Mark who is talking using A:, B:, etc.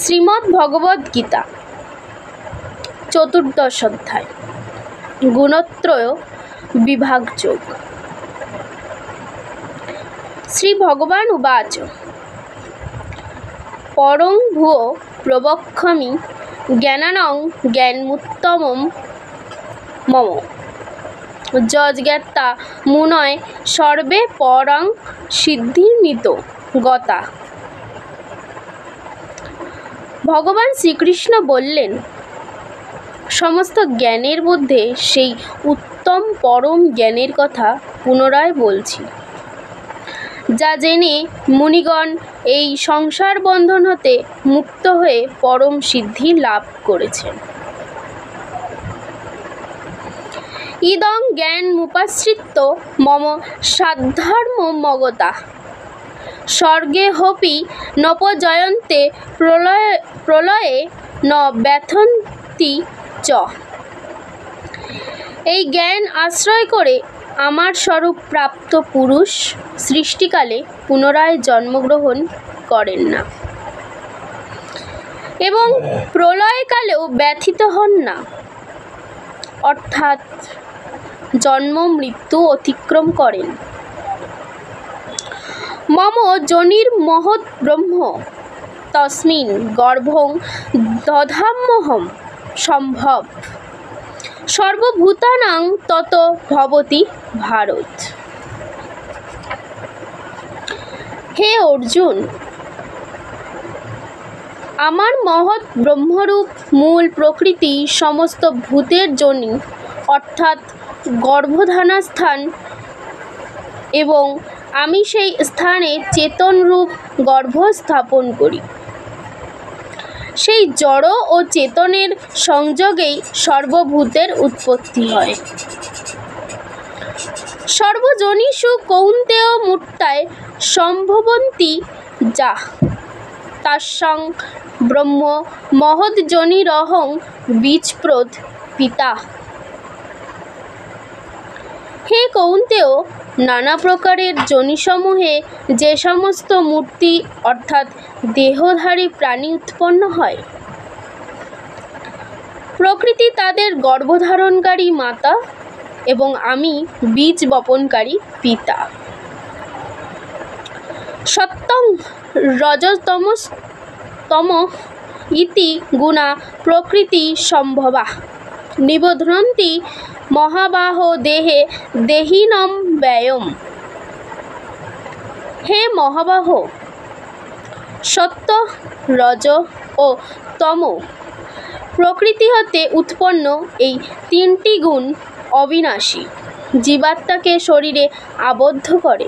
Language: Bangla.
A: শ্রীমদ্ ভগবদ্ গীতা চতুর্দশ অধ্যায় গুণত্রয় বিভাগযোগ। শ্রী ভগবান উবাচ পরং ভুয়ো প্রবক্ষ্যামি জ্ঞানানং জ্ঞানমুত্তমং মম যজ্ঞাত্তা মুনয় সর্বে পরং সিদ্ধির্মিতো গতা। ভগবান শ্রীকৃষ্ণ বললেন, সমস্ত জ্ঞানের মধ্যে সেই উত্তম পরম জ্ঞানের কথা পুনরায় বলছি, যা জেনে মুনিগণ এই সংসার বন্ধন হতে মুক্ত হয়ে পরম সিদ্ধি লাভ করেছেন। ইদং জ্ঞানমুপাশ্রিত্য মম সাধর্ম মগতা স্বর্গে হপি নপজয়ন্তে প্রলয়ে ন ব্যথন্তি চ। এই জ্ঞান আশ্রয় করে আমার স্বরূপ প্রাপ্ত পুরুষ সৃষ্টিকালে পুনরায় জন্মগ্রহণ করেন না এবং প্রলয়কালেও ব্যথিত হন না, অর্থাৎ জন্ম মৃত্যু অতিক্রম করেন। মম যোনির মহৎ ব্রহ্ম তস্মিন গর্ভং দধাম্যহম সম্ভব সর্বভূতানাং তত ভবতি ভারত। হে অর্জুন, আমার মহৎ ব্রহ্মরূপ মূল প্রকৃতি সমস্ত ভূতের যোনি অর্থাৎ গর্ভধারণস্থান, এবং আমি সেই স্থানে চেতনরূপ গর্ভ স্থাপন করি। সেই জড় ও চেতনের সংযোগেই সর্বভূতের উৎপত্তি হয়। সর্বজনীষু কৌন্তেয় মূর্তায় সম্ভবন্তি যা তাস্যাং ব্রহ্ম মহৎজনিরহং বীজপ্রদ পিতা। হে কৌন্তেয়, নানা প্রকারের যোনিসমূহে যে সমস্ত মূর্তি অর্থাৎ দেহধারী প্রাণী উৎপন্ন হয়, প্রকৃতি তাদের গর্ভধারণকারী মাতা এবং আমি বীজ বপনকারী পিতা। সত্যং রজতমস্তম ইতি গুণা প্রকৃতি সম্ভবা নিবধ্নন্তি মহাবাহ দেহে দেহিনম ব্যয়ম। হে মহাবাহ, সত্য, রজ ও তম প্রকৃতি হতে উৎপন্ন এই তিনটি গুণ অবিনাশী, জীবাত্মাকে শরীরে আবদ্ধ করে